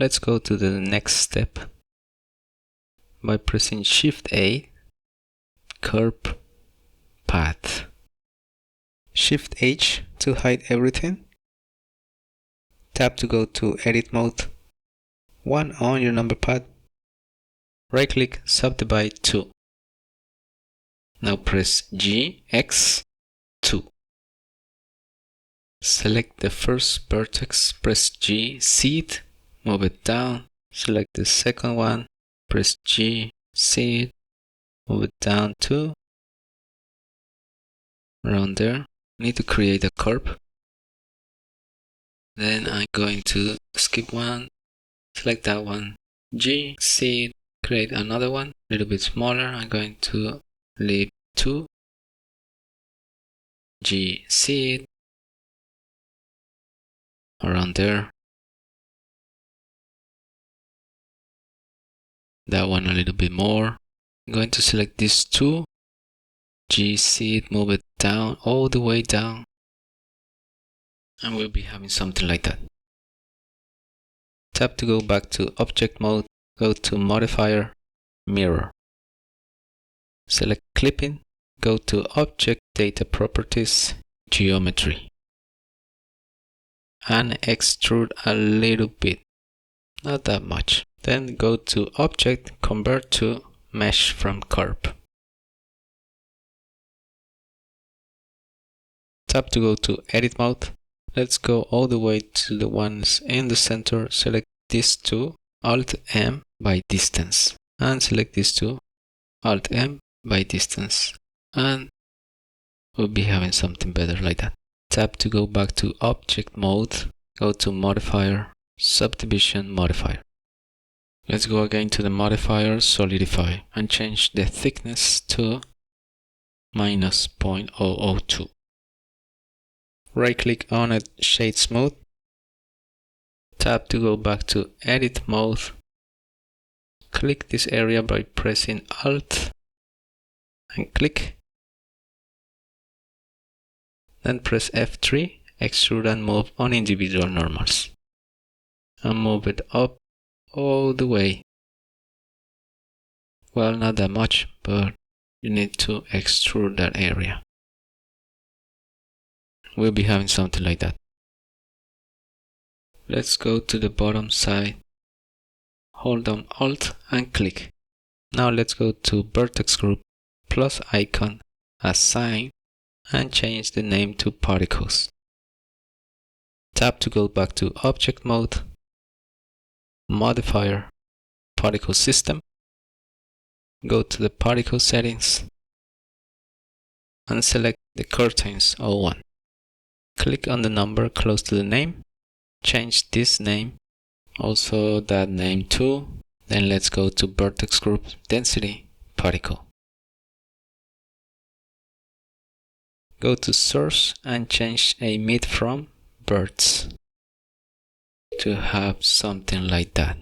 Let's go to the next step by pressing Shift A, curve path. Shift H to hide everything. Tap to go to edit mode. 1 on your number pad. Right click, subdivide 2. Now press G, X, 2. Select the first vertex, press G, seed, move it down. Select the second one, press G, seed, move it down to around there. Need to create a curve. Then I'm going to skip one, select that one, G, seed, create another one, a little bit smaller. I'm going to leave 2, G, seed, around there. That one a little bit more. I'm going to select these 2, G, seed, move it down, all the way down. And we'll be having something like that. Tap to go back to object mode, go to modifier, mirror. Select clipping, go to object data properties, geometry. And extrude a little bit, not that much. Then go to object, convert to mesh from curve. Tap to go to edit mode. Let's go all the way to the ones in the center. Select these 2, Alt M by distance. And select these 2, Alt M by distance. And we'll be having something better like that. Tap to go back to object mode. Go to modifier, subdivision modifier. Let's go again to the modifier, solidify, and change the thickness to minus 0.002. Right click on it, shade smooth. Tap to go back to edit mode. Click this area by pressing Alt and click. Then press F3, extrude and move on individual normals. And move it up all the way. Well, not that much, but you need to extrude that area. We'll be having something like that. Let's go to the bottom side. Hold down Alt and click. Now let's go to vertex group, plus icon, assign, and change the name to particles. Tap to go back to object mode, modifier, particle system. Go to the particle settings and select the curtains 01. Click on the number close to the name, change this name, also that name too. Then let's go to vertex group, density, particle. Go to source and change a mid from birds to have something like that.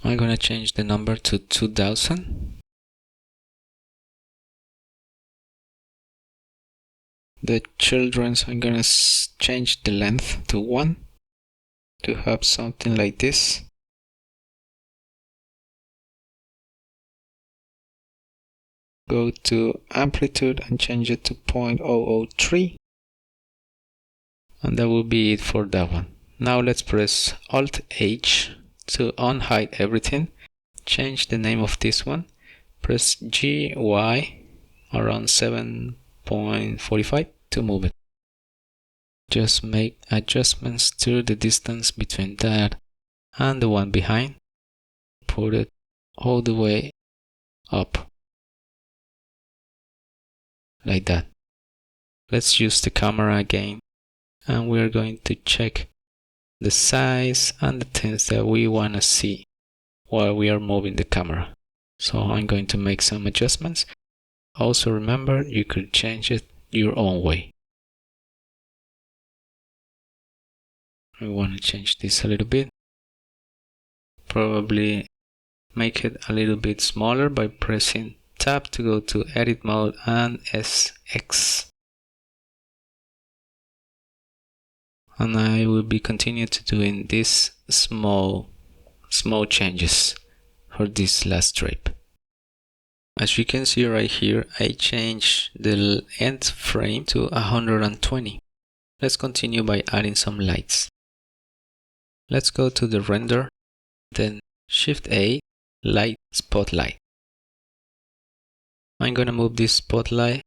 I'm gonna change the number to 2000. The children's, I'm gonna change the length to 1 to have something like this. Go to amplitude and change it to 0.003. And that will be it for that one. Now let's press Alt H to unhide everything. Change the name of this one. Press GY around 7.45 to move it. Just make adjustments to the distance between that and the one behind. Put it all the way up. Like that. Let's use the camera again. And we're going to check the size and the things that we want to see while we are moving the camera. So I'm going to make some adjustments. Also remember, you could change it your own way. I want to change this a little bit. Probably make it a little bit smaller by pressing Tab to go to edit mode and SX. And I will be continuing to doing this small changes for this last drape. As you can see right here, I changed the end frame to 120. Let's continue by adding some lights. Let's go to the render, then Shift A, light spotlight. I'm going to move this spotlight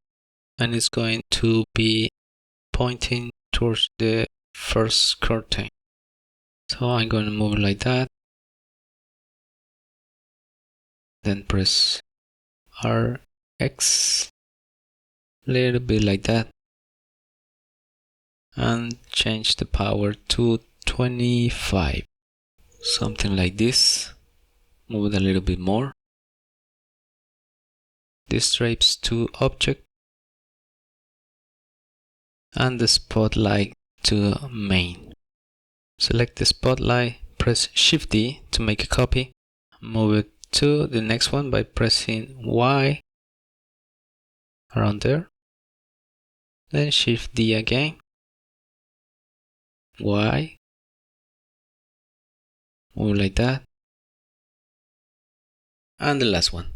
and it's going to be pointing towards the first curtain. So I'm going to move it like that. Then press RX, a little bit like that. And change the power to 25. Something like this. Move it a little bit more. This drapes to object. And the spotlight to main. Select the spotlight, press Shift D to make a copy. Move it to the next one by pressing Y around there. Then Shift D again. Y. Move like that. And the last one.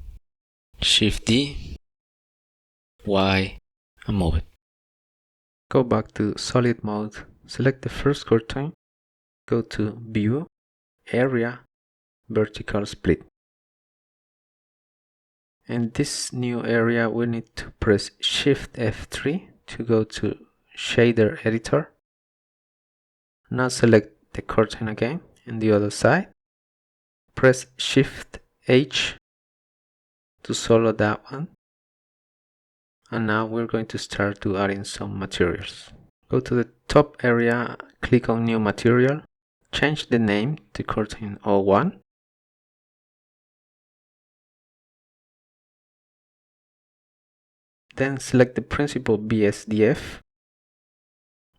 Shift D, Y, and move it. Go back to solid mode. Select the first curtain. Go to View, Area, Vertical Split. In this new area, we need to press Shift F3 to go to Shader Editor. Now select the curtain again in the other side. Press Shift H to solo that one. And now we're going to start to add in some materials. Go to the top area, click on New Material, change the name to Curtain 01. Then select the principal BSDF.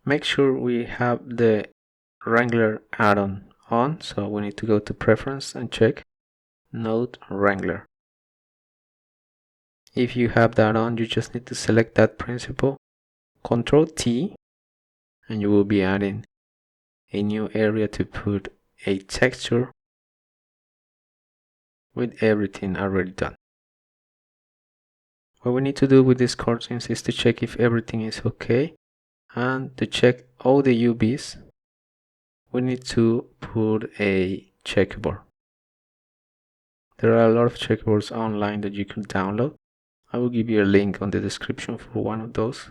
Make sure we have the Wrangler add-on on, so we need to go to Preference and check Node Wrangler. If you have that on, you just need to select that principal, Ctrl T, and you will be adding a new area to put a texture with everything already done. What we need to do with these curtains is to check if everything is okay, and to check all the UVs we need to put a checkerboard. There are a lot of checkerboards online that you can download. I will give you a link on the description for one of those.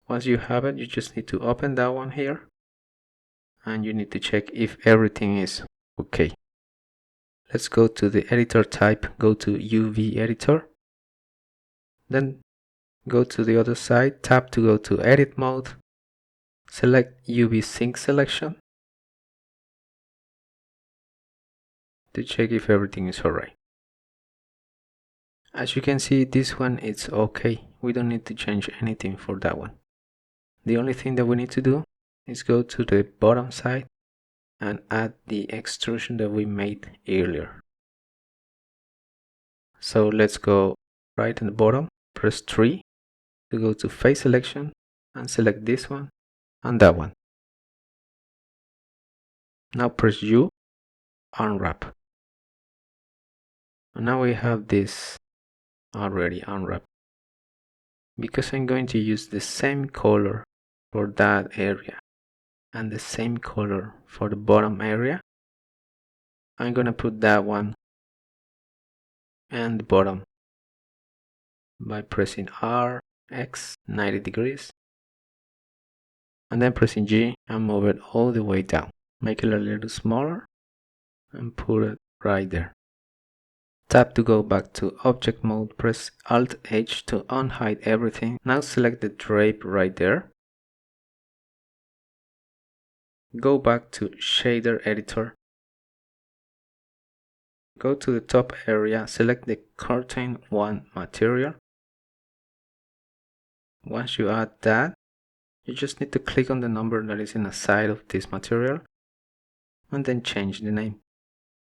Once you have it, you just need to open that one here, and you need to check if everything is okay. Let's go to the editor type, go to UV editor, then go to the other side, tap to go to edit mode, select UV sync selection to check if everything is alright. As you can see, this one is okay. We don't need to change anything for that one. The only thing that we need to do is go to the bottom side and add the extrusion that we made earlier. So let's go right in the bottom, press 3 to go to face selection and select this one and that one. Now press U, unwrap. And now we have this already unwrapped. Because I'm going to use the same color for that area and the same color for the bottom area, I'm gonna put that one and the bottom by pressing R, X, 90 degrees, and then pressing G and move it all the way down. Make it a little smaller and put it right there. Tap to go back to object mode, press Alt H to unhide everything. Now select the drape right there. Go back to shader editor. Go to the top area, select the curtain 1 material. Once you add that, you just need to click on the number that is in the side of this material and then change the name.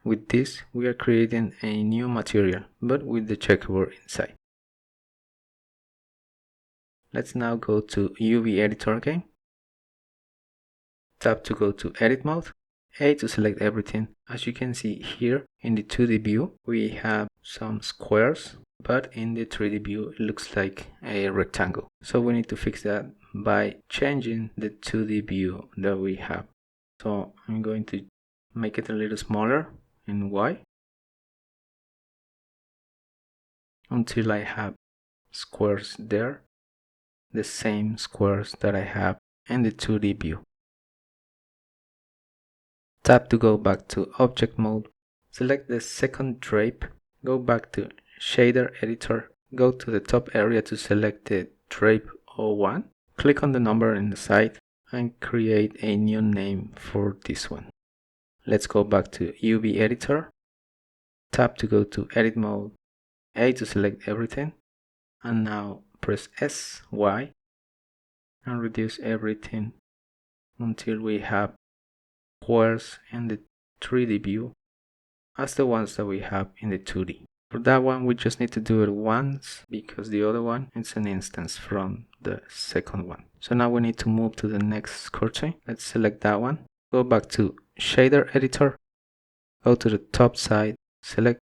With this, we are creating a new material, but with the checkerboard inside. Let's now go to UV editor again. Tap to go to edit mode, A to select everything. As you can see here in the 2D view, we have some squares, but in the 3D view, it looks like a rectangle. So we need to fix that by changing the 2D view that we have. So I'm going to make it a little smaller in Y until I have squares there, the same squares that I have in the 2D view. Tap to go back to object mode, select the second drape, go back to shader editor, go to the top area to select the drape 01, click on the number in the side and create a new name for this one. Let's go back to UV editor, tap to go to edit mode, A to select everything, and now press S, Y, and reduce everything until we have squares in the 3D view as the ones that we have in the 2D. For that one, we just need to do it once because the other one is an instance from the second one. So now we need to move to the next curtain. Let's select that one. Go back to shader editor. Go to the top side. Select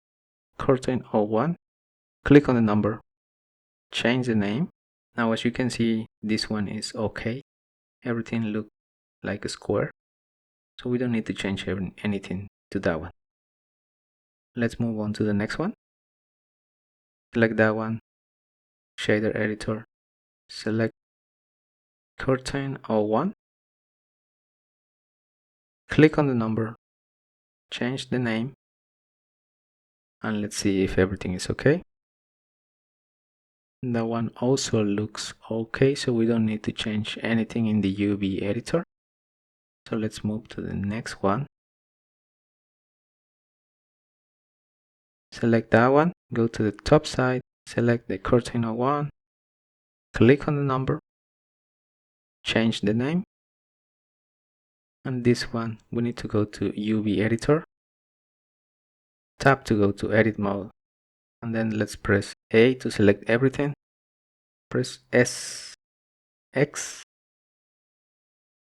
curtain 01. Click on the number. Change the name. Now as you can see, this one is okay. Everything looks like a square. So we don't need to change anything to that one. Let's move on to the next one. Select that one, shader editor, select curtain 01, click on the number, change the name, and let's see if everything is okay. That one also looks okay, so we don't need to change anything in the UV editor. So let's move to the next one. Select that one, go to the top side, select the curtain 01, click on the number, change the name, and this one we need to go to UV editor, tap to go to edit mode, and then let's press A to select everything, press S, X,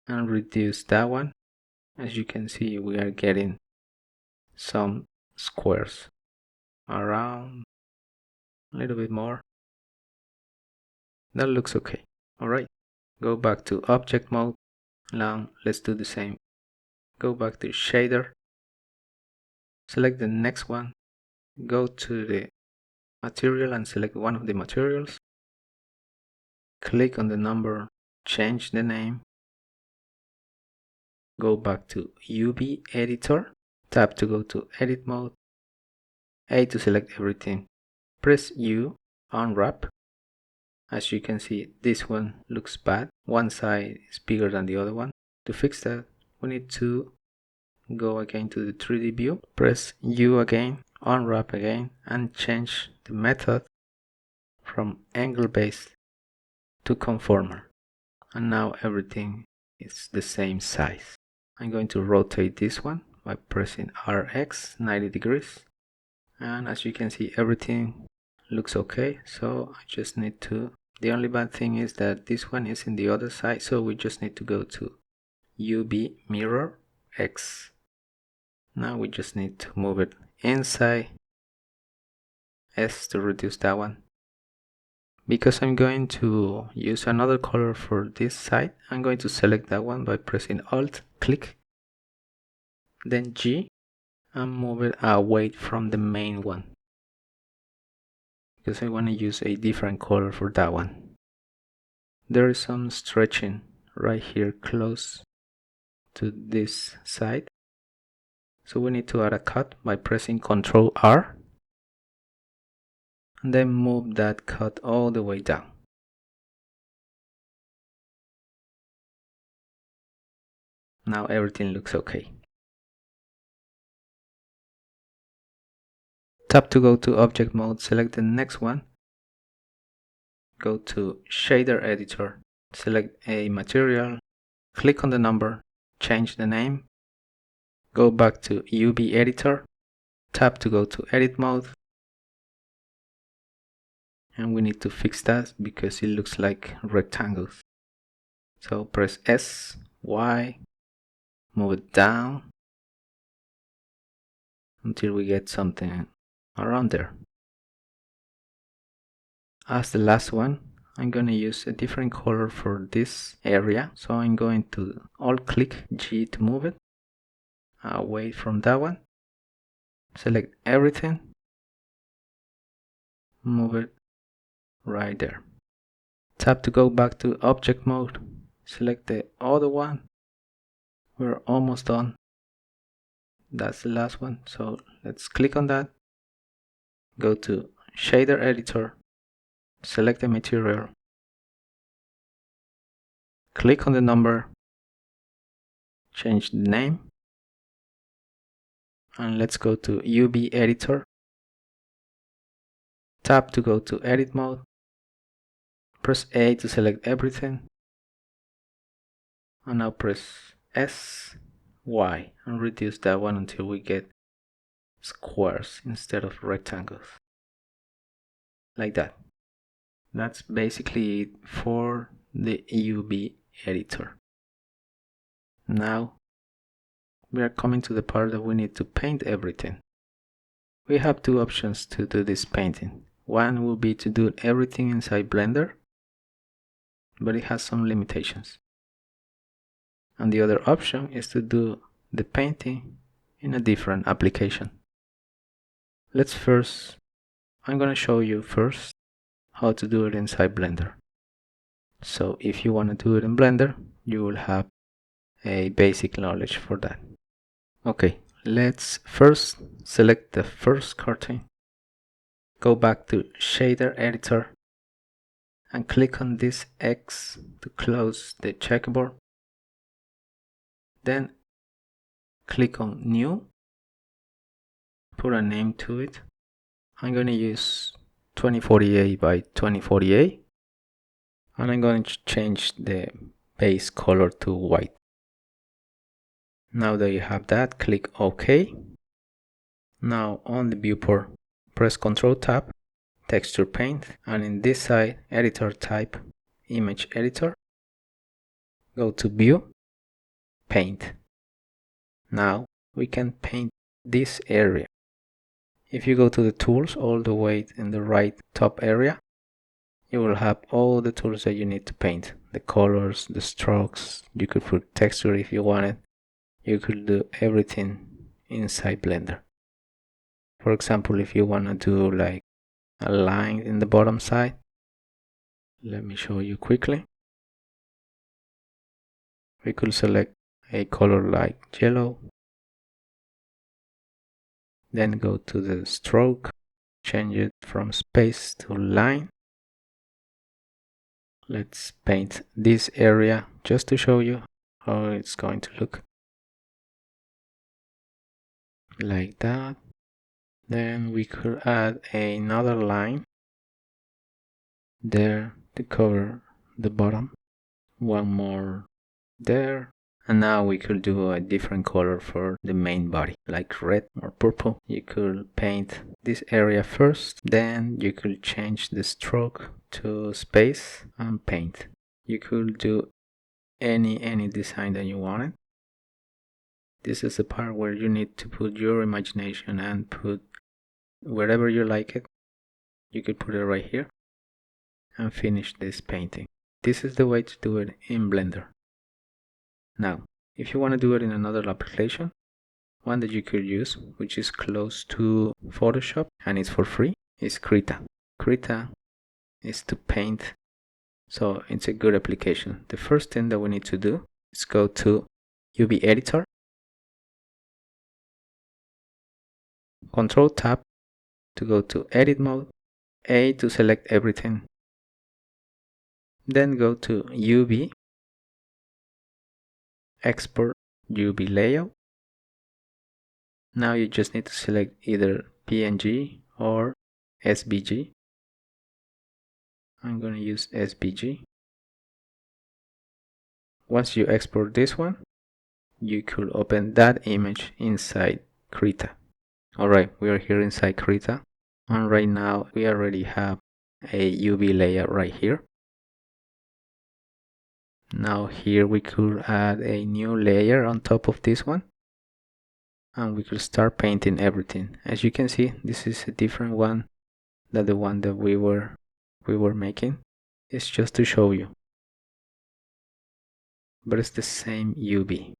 and reduce that one. As you can see, we are getting some squares around a little bit more. That looks okay. Alright, go back to object mode. Now let's do the same. Go back to shader, select the next one, go to the material and select one of the materials, click on the number, change the name, go back to UV editor, tap to go to edit mode, A to select everything, press U, unwrap. As you can see, this one looks bad. One side is bigger than the other one. To fix that, we need to go again to the 3D view, press U again, unwrap again, and change the method from angle based to conformer. And now everything is the same size. I'm going to rotate this one by pressing RX 90 degrees. And as you can see, everything looks okay. So I just need to, the only bad thing is that this one is in the other side. So we just need to go to UV mirror X. Now we just need to move it inside S to reduce that one. Because I'm going to use another color for this side, I'm going to select that one by pressing Alt, click, then G, and move it away from the main one. Because I want to use a different color for that one. There is some stretching right here close to this side. So we need to add a cut by pressing Ctrl R. And then move that cut all the way down. Now everything looks okay. Tap to go to object mode, select the next one. Go to shader editor, select a material, click on the number, change the name. Go back to UV editor, tap to go to edit mode. And we need to fix that because it looks like rectangles. So press S, Y, move it down, until we get something around there. As the last one, I'm going to use a different color for this area. So I'm going to alt click G to move it away from that one. Select everything, move it right there. Tap to go back to object mode. Select the other one. We're almost done. That's the last one. So let's click on that. Go to shader editor. Select the material. Click on the number. Change the name. And let's go to UV editor. Tap to go to edit mode. Press A to select everything. And now press S, Y, and reduce that one until we get squares instead of rectangles. Like that. That's basically it for the UV editor. Now we are coming to the part that we need to paint everything. We have two options to do this painting. One will be to do everything inside Blender, but it has some limitations. And the other option is to do the painting in a different application. I'm going to show you first how to do it inside Blender. So if you want to do it in Blender, you will have a basic knowledge for that. Okay, let's first select the first cartoon. Go back to shader editor and click on this X to close the checkboard. Then click on new, put a name to it. I'm going to use 2048 by 2048, and I'm going to change the base color to white. Now that you have that, click OK. Now on the viewport, press Ctrl Tab, Texture Paint, and in this side, Editor type, Image Editor. Go to View, Paint. Now we can paint this area. If you go to the tools all the way in the right top area, you will have all the tools that you need to paint. The colors, the strokes, you could put texture if you wanted. You could do everything inside Blender. For example, if you want to do like a line in the bottom side, let me show you quickly. We could select a color like yellow. Then go to the stroke, change it from space to line. Let's paint this area just to show you how it's going to look. Like that. Then we could add another line there to cover the bottom. One more there. And now we could do a different color for the main body, like red or purple. You could paint this area first, then you could change the stroke to space and paint. You could do any design that you wanted. This is the part where you need to put your imagination and put wherever you like it. You could put it right here and finish this painting. This is the way to do it in Blender. Now, if you want to do it in another application, one that you could use, which is close to Photoshop and it's for free, is Krita. Krita is to paint, so it's a good application. The first thing that we need to do is go to UV Editor, Control Tab to go to Edit Mode, A to select everything, then go to UV, Export UV Layout. Now you just need to select either PNG or SVG. I'm going to use SVG. Once you export this one, you could open that image inside Krita. Alright, we are here inside Krita, and right now we already have a UV layer right here. Now here we could add a new layer on top of this one, and we could start painting everything. As you can see, this is a different one than the one that we were making. It's just to show you, but it's the same UV.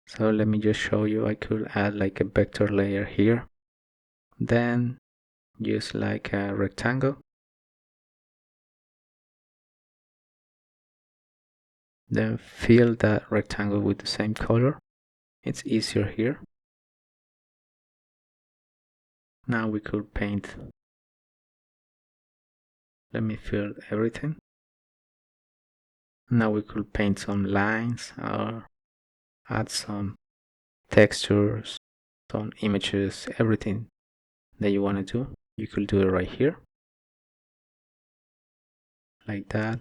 So let me just show you. I could add like a vector layer here, then use like a rectangle, then fill that rectangle with the same color. It's easier here. Now we could paint. Let me fill everything. Now we could paint some lines or add some textures, some images, everything that you want to do. You could do it right here, like that.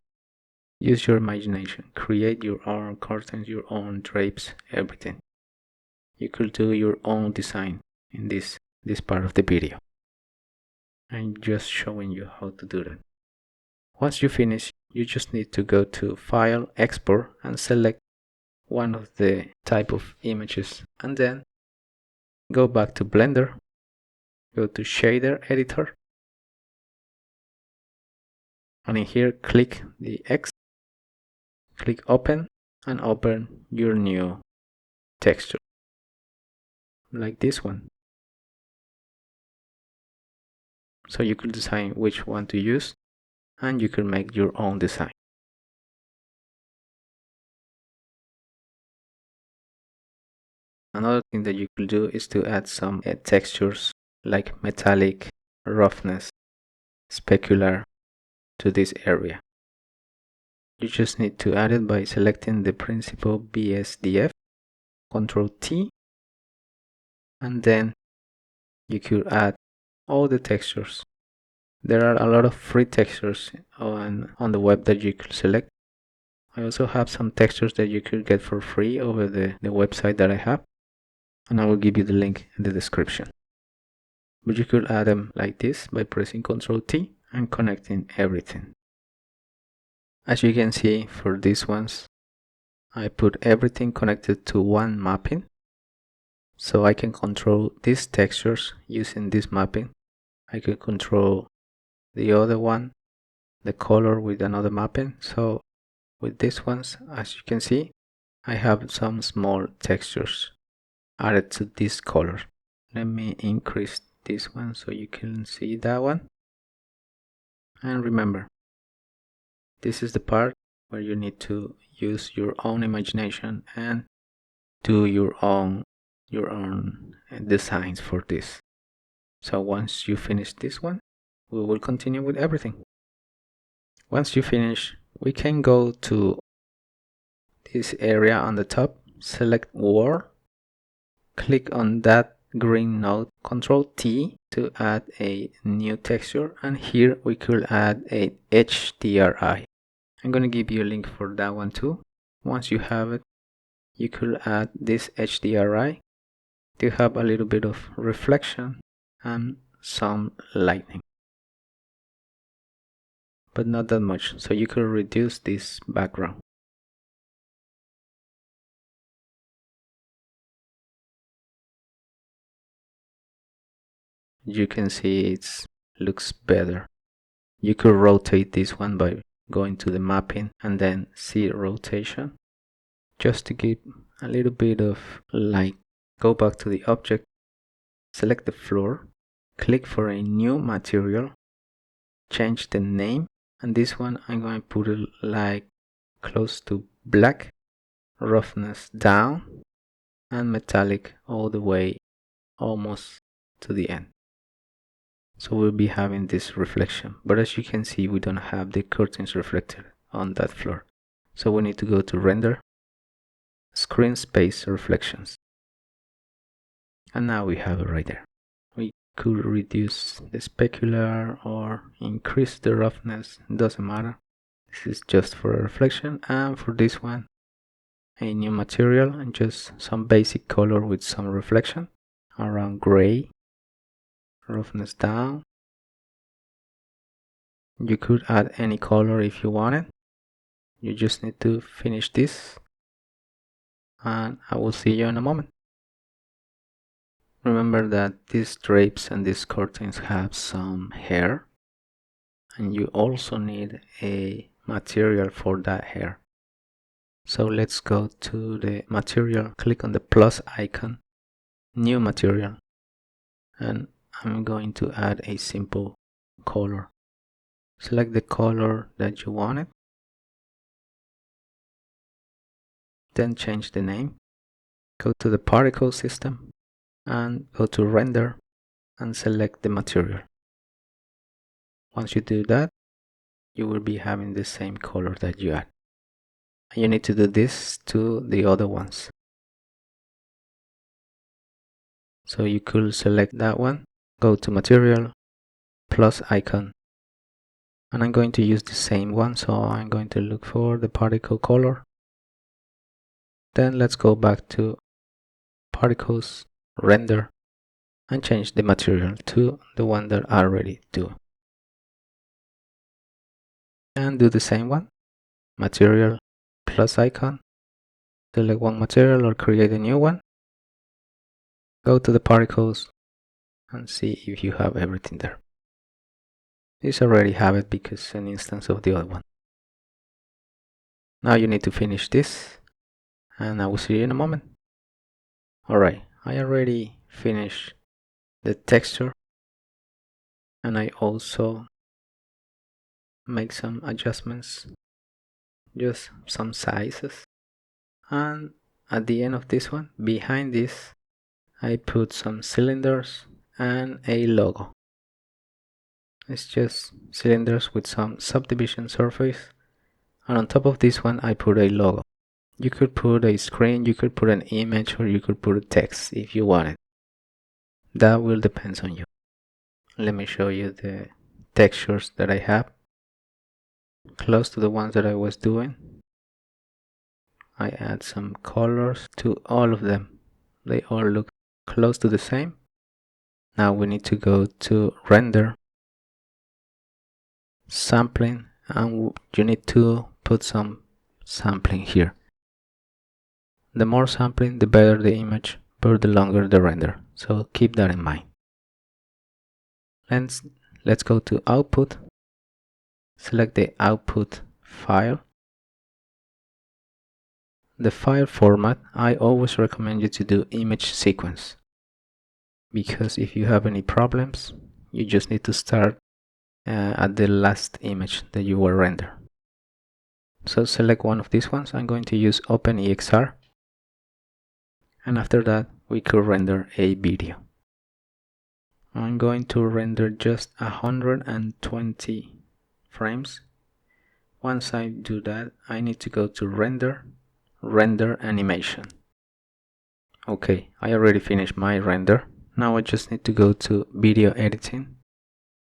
Use your imagination. Create your own curtains, your own drapes, everything. You could do your own design in this part of the video. I'm just showing you how to do that. Once you finish, you just need to go to File, Export, and select one of the type of images, and then go back to Blender, go to Shader Editor, and in here click the X, click Open, and open your new texture, like this one. So you could decide which one to use, and you can make your own design. Another thing that you could do is to add some textures like metallic, roughness, specular to this area. You just need to add it by selecting the principal BSDF, Ctrl T, and then you could add all the textures. There are a lot of free textures on the web that you could select. I also have some textures that you could get for free over the website that I have, and I will give you the link in the description. But you could add them like this by pressing Ctrl T and connecting everything. As you can see, for these ones, I put everything connected to one mapping, so I can control these textures using this mapping. I could control the other one, the color, with another mapping. So with these ones, as you can see, I have some small textures added to this color. Let me increase this one so you can see that one. And remember, this is the part where you need to use your own imagination and do your own designs for this. So once you finish this one, we will continue with everything. Once you finish, we can go to this area on the top, select World, click on that green node, Ctrl T to add a new texture, and here we could add a HDRI. I'm going to give you a link for that one too. Once you have it, you could add this HDRI to have a little bit of reflection and some lightning, but not that much, so you could reduce this background. You can see it looks better. You could rotate this one by going to the mapping and then see rotation, just to give a little bit of light. Go back to the object, select the floor, click for a new material, change the name, and this one I'm going to put it like close to black, roughness down, and metallic all the way almost to the end. So we'll be having this reflection, but as you can see, we don't have the curtains reflected on that floor. So we need to go to Render, Screen Space Reflections, and now we have it right there. We could reduce the specular or increase the roughness, doesn't matter. This is just for a reflection, and for this one, a new material and just some basic color with some reflection around gray, roughness down. You could add any color if you wanted. You just need to finish this, and I will see you in a moment. Remember that these drapes and these curtains have some hair, and you also need a material for that hair. So let's go to the material, click on the plus icon, new material, and I'm going to add a simple color. Select the color that you wanted, then change the name, go to the particle system and go to render and select the material. Once you do that, you will be having the same color that you had. You need to do this to the other ones. So you could select that one, go to material, plus icon, and I'm going to use the same one, so I'm going to look for the particle color. Then let's go back to particles, render, and change the material to the one that I already do. And do the same one, material, plus icon, select one material or create a new one, go to the particles and see if you have everything there. This already have it because it's an instance of the other one. Now you need to finish this and I will see you in a moment. Alright, I already finished the texture and I also make some adjustments, just some sizes, and at the end of this one, behind this, I put some cylinders and a logo. It's just cylinders with some subdivision surface, and on top of this one I put a logo. You could put a screen, you could put an image, or you could put a text if you want it. That will depend on you. Let me show you the textures that I have, close to the ones that I was doing. I add some colors to all of them. They all look close to the same. Now we need to go to render, sampling, and you need to put some sampling here. The more sampling, the better the image, but the longer the render. So keep that in mind. Let's go to output, select the output file. The file format, I always recommend you to do image sequence, because if you have any problems, you just need to start at the last image that you will render. So select one of these ones. I'm going to use OpenEXR, and after that we could render a video. I'm going to render just 120 frames. Once I do that, I need to go to render, render animation. Okay, I already finished my render. Now I just need to go to video editing.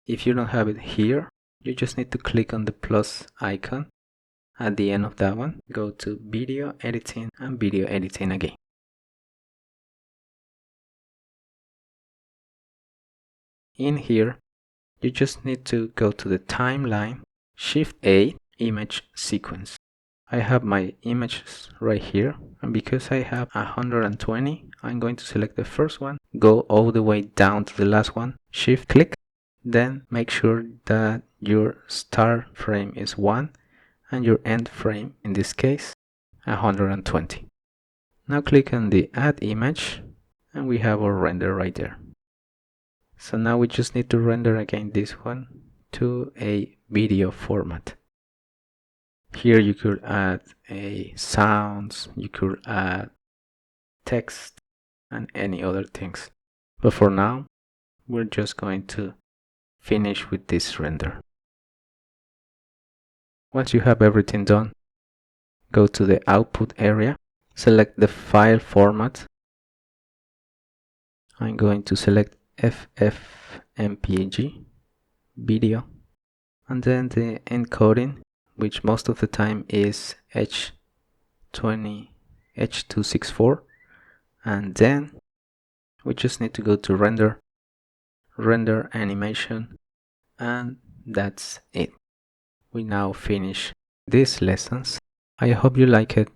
If you don't have it here, you just need to click on the plus icon at the end of that one. Go to video editing and video editing again. In here, you just need to go to the timeline, Shift A, image sequence. I have my images right here, and because I have 120, I'm going to select the first one, go all the way down to the last one, Shift click, then make sure that your start frame is 1 and your end frame, in this case, 120. Now click on the add image and we have our render right there. So now we just need to render again this one to a video format. Here you could add sounds, you could add text and any other things. But for now, we're just going to finish with this render. Once you have everything done, go to the output area, select the file format. I'm going to select FFmpeg, video, and then the encoding, which most of the time is H264, and then we just need to go to render, render animation, and that's it. We now finish these lessons. I hope you like it.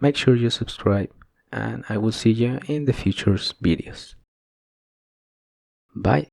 Make sure you subscribe, and I will see you in the future videos. Bye.